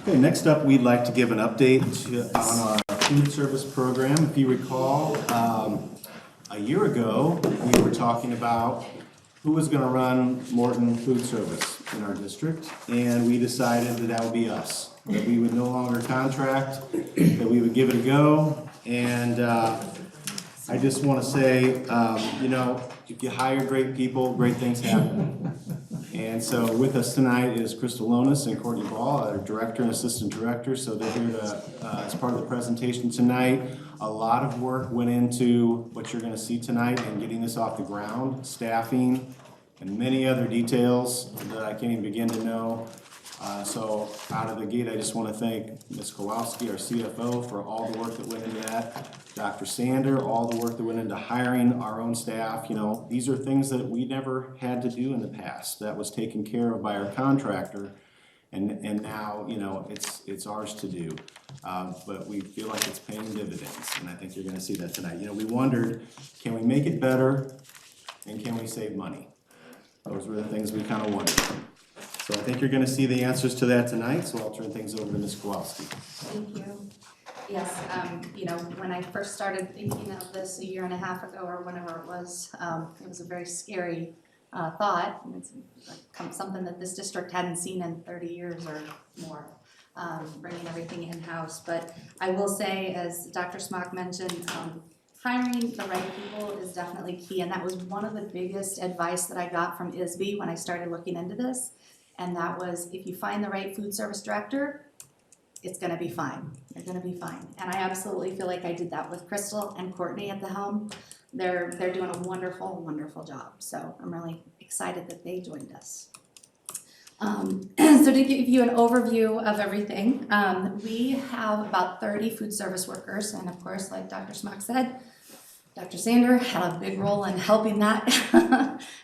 Okay, next up, we'd like to give an update on our food service program. If you recall, a year ago, we were talking about who was going to run Morton Food Service in our district, and we decided that that would be us, that we would no longer contract, that we would give it a go, and I just want to say, you know, if you hire great people, great things happen. And so with us tonight is Crystal Lonis and Courtney Ball, our director and assistant director. So they're here to, as part of the presentation tonight. A lot of work went into what you're going to see tonight and getting this off the ground, staffing, and many other details that I can't even begin to know. So out of the gate, I just want to thank Ms. Kowalski, our CFO, for all the work that went into that. Dr. Sander, all the work that went into hiring our own staff. You know, these are things that we never had to do in the past. That was taken care of by our contractor, and now, you know, it's ours to do. But we feel like it's paying dividends, and I think you're going to see that tonight. You know, we wondered, can we make it better, and can we save money? Those were the things we kind of wondered. So I think you're going to see the answers to that tonight, so I'll turn things over to Ms. Kowalski. Thank you. Yes, you know, when I first started thinking of this a year and a half ago or whenever it was a very scary thought. And it's like something that this district hadn't seen in 30 years or more, bringing everything in-house. But I will say, as Dr. Smock mentioned, hiring the right people is definitely key. And that was one of the biggest advice that I got from ISB when I started looking into this. And that was, if you find the right food service director, it's gonna be fine. You're gonna be fine. And I absolutely feel like I did that with Crystal and Courtney at the helm. They're doing a wonderful, wonderful job. So I'm really excited that they joined us. So to give you an overview of everything, we have about 30 food service workers. And of course, like Dr. Smock said, Dr. Sander had a big role in helping that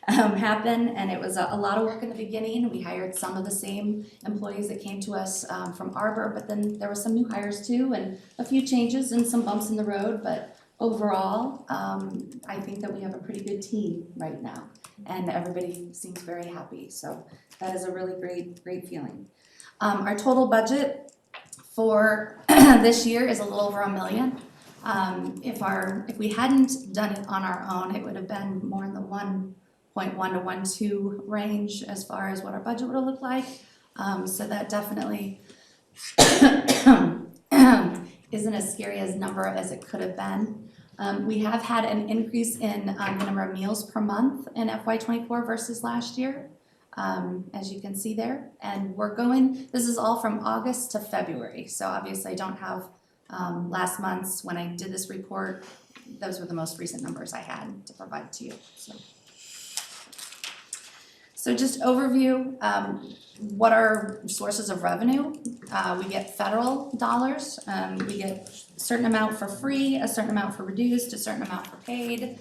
happen, and it was a lot of work in the beginning. We hired some of the same employees that came to us from Arbor, but then there were some new hires too, and a few changes and some bumps in the road, but overall, I think that we have a pretty good team right now, and everybody seems very happy, so that is a really great feeling. Our total budget for this year is a little over $1 million. If we hadn't done it on our own, it would have been more in the 1.1 to 1.2 range as far as what our budget would have looked like. So that definitely isn't as scary as number as it could have been. We have had an increase in the number of meals per month in FY24 versus last year, as you can see there. And this is all from August to February. So obviously I don't have last month's. When I did this report, those were the most recent numbers I had to provide to you. So just overview, what are sources of revenue? We get federal dollars. We get a certain amount for free, a certain amount for reduced, a certain amount for paid.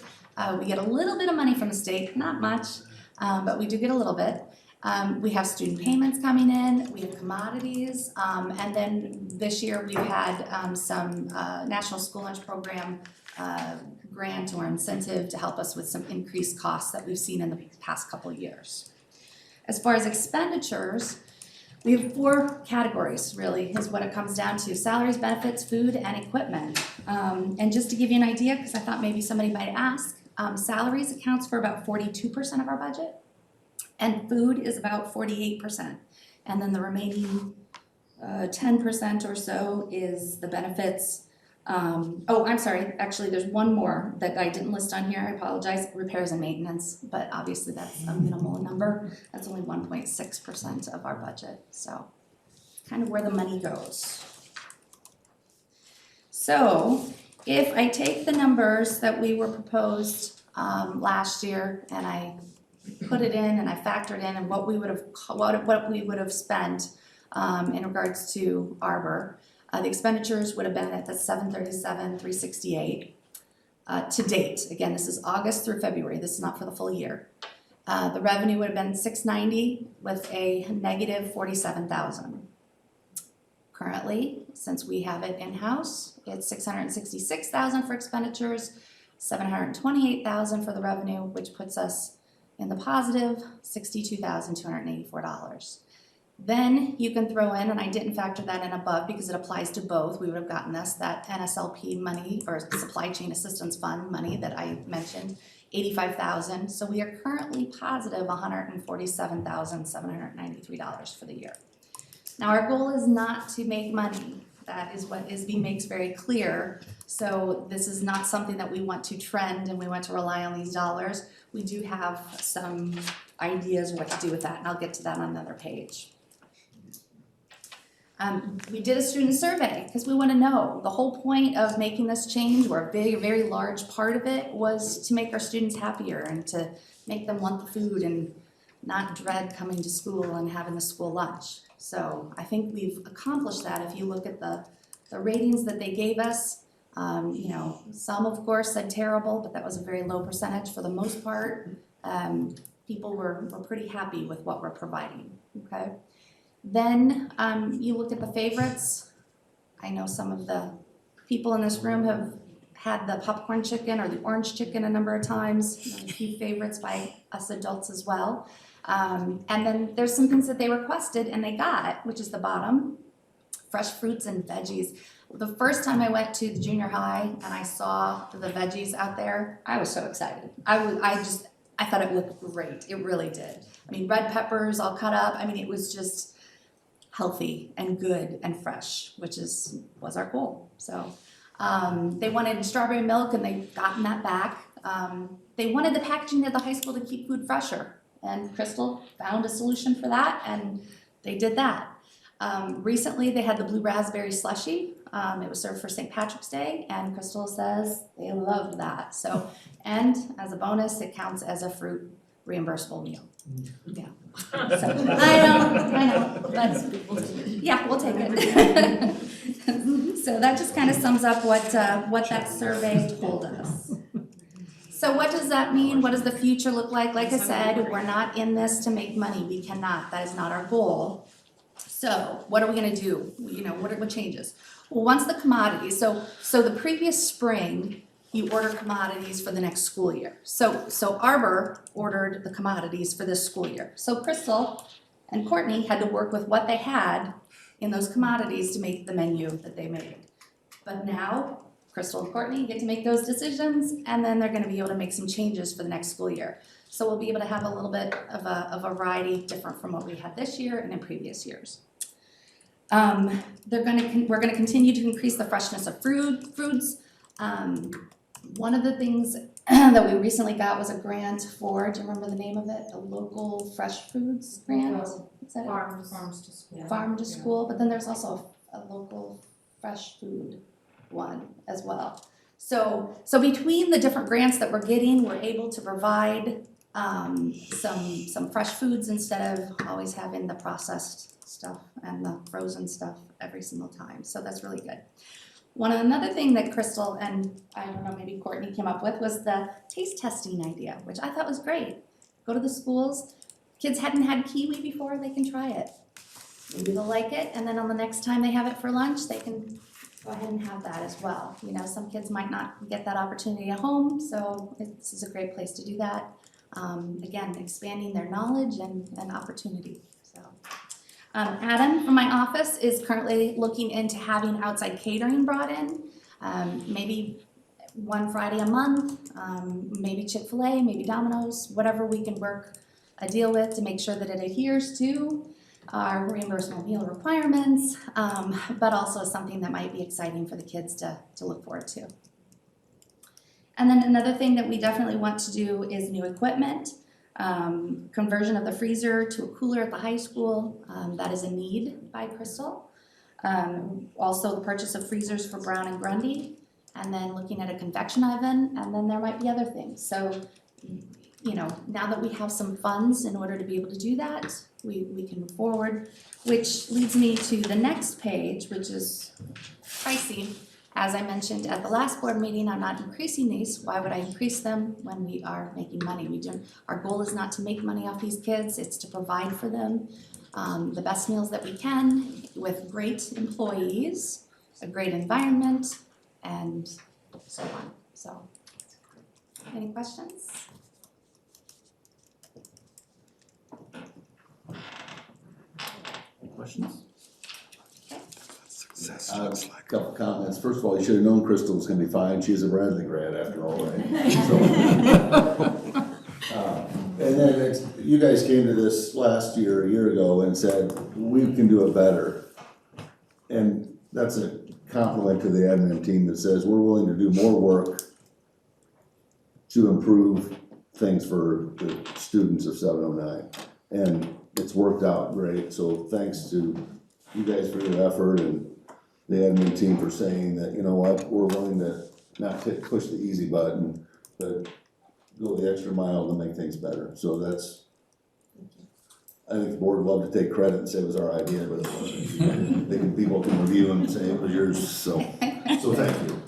We get a little bit of money from the state, not much, but we do get a little bit. We have student payments coming in, we have commodities, and then this year we've had some National School Lunch Program grant or incentive to help us with some increased costs that we've seen in the past couple of years. As far as expenditures, we have 4 categories, really, is what it comes down to: salaries, benefits, food, and equipment. And just to give you an idea, because I thought maybe somebody might ask, salaries accounts for about 42% of our budget. And food is about 48%. And then the remaining 10% or so is the benefits. Oh, I'm sorry, actually there's one more that I didn't list on here, I apologize, repairs and maintenance, but obviously that's a minimal number. That's only 1.6% of our budget, so kind of where the money goes. So if I take the numbers that we were proposed last year and I put it in and I factored in and what we would have spent in regards to Arbor. The expenditures would have been at the $737,368 to date. Again, this is August through February. This is not for the full year. The revenue would have been $690 with a negative $47,000. Currently, since we have it in-house, it's $666,000 for expenditures, $728,000 for the revenue, which puts us in the positive $62,284. Then you can throw in, and I didn't factor that in above because it applies to both, we would have gotten this, that NSLP money or Supply Chain Assistance Fund money that I mentioned, $85,000. So we are currently positive $147,793 for the year. Now our goal is not to make money. That is what ISB makes very clear. So this is not something that we want to trend and we want to rely on these dollars. We do have some ideas what to do with that, and I'll get to that on another page. We did a student survey because we want to know. The whole point of making this change, or a very large part of it, was to make our students happier and to make them want the food and not dread coming to school and having the school lunch. So I think we've accomplished that. If you look at the ratings that they gave us, you know, some of course said terrible, but that was a very low percentage. For the most part, people were pretty happy with what we're providing, okay? Then you look at the favorites. I know some of the people in this room have had the popcorn chicken or the orange chicken a number of times. A few favorites by us adults as well. And then there's some things that they requested and they got, which is the bottom, fresh fruits and veggies. The first time I went to the junior high and I saw the veggies out there, I was so excited. I thought it looked great. It really did. I mean, red peppers all cut up. I mean, it was just healthy and good and fresh, which was our goal. So they wanted strawberry milk and they've gotten that back. They wanted the packaging at the high school to keep food fresher, and Crystal found a solution for that, and they did that. Recently they had the blue raspberry slushie. It was served for St. Patrick's Day, and Crystal says they loved that. So, and as a bonus, it counts as a fruit reimbursable meal. Yeah. So, I know, but yeah, we'll take it. So that just kind of sums up what that survey told us. So what does that mean? What does the future look like? Like I said, we're not in this to make money. We cannot. That is not our goal. So what are we going to do? You know, what changes? Well, once the commodities, so the previous spring, you order commodities for the next school year. So Arbor ordered the commodities for this school year. So Crystal and Courtney had to work with what they had in those commodities to make the menu that they made. But now Crystal and Courtney get to make those decisions, and then they're going to be able to make some changes for the next school year. So we'll be able to have a little bit of a variety different from what we had this year and in previous years. We're going to continue to increase the freshness of foods. One of the things that we recently got was a grant for, do you remember the name of it? A local fresh foods grant? Is that Farms to school. Farm to school, but then there's also a local fresh food one as well. So between the different grants that we're getting, we're able to provide some fresh foods instead of always having the processed stuff and the frozen stuff every single time. So that's really good. Another thing that Crystal and I don't know, maybe Courtney came up with was the taste testing idea, which I thought was great. Go to the schools. Kids hadn't had kiwi before, they can try it. Maybe they'll like it, and then on the next time they have it for lunch, they can go ahead and have that as well. You know, some kids might not get that opportunity at home, so this is a great place to do that. Again, expanding their knowledge and opportunity. So, Adam from my office is currently looking into having outside catering brought in, maybe one Friday a month, maybe Chick-fil-A, maybe Domino's, whatever we can work a deal with to make sure that it adheres to our reimbursable meal requirements, but also something that might be exciting for the kids to look forward to. And then another thing that we definitely want to do is new equipment, conversion of the freezer to a cooler at the high school. That is a need by Crystal. Also the purchase of freezers for Brown and Grundy, and then looking at a convection oven, and then there might be other things. So, you know, now that we have some funds in order to be able to do that, we can move forward, which leads me to the next page, which is pricing. As I mentioned at the last board meeting, I'm not increasing these. Why would I increase them when we are making money? Our goal is not to make money off these kids, it's to provide for them the best meals that we can with great employees, a great environment, and so on. So, any questions? questions? Couple comments. First of all, you should have known Crystal was gonna be fine. She's a Bradley grad after all, right? And then you guys came to this last year, a year ago, and said, we can do it better. And that's a compliment to the admin team that says, we're willing to do more work to improve things for the students of 709. And it's worked out great, so thanks to you guys for your effort and the admin team for saying that, you know what, we're willing to not push the easy button, but go the extra mile to make things better. So that's, I think the board would love to take credit and say it was our idea, but it wasn't. People can review and say it was yours, so thank you.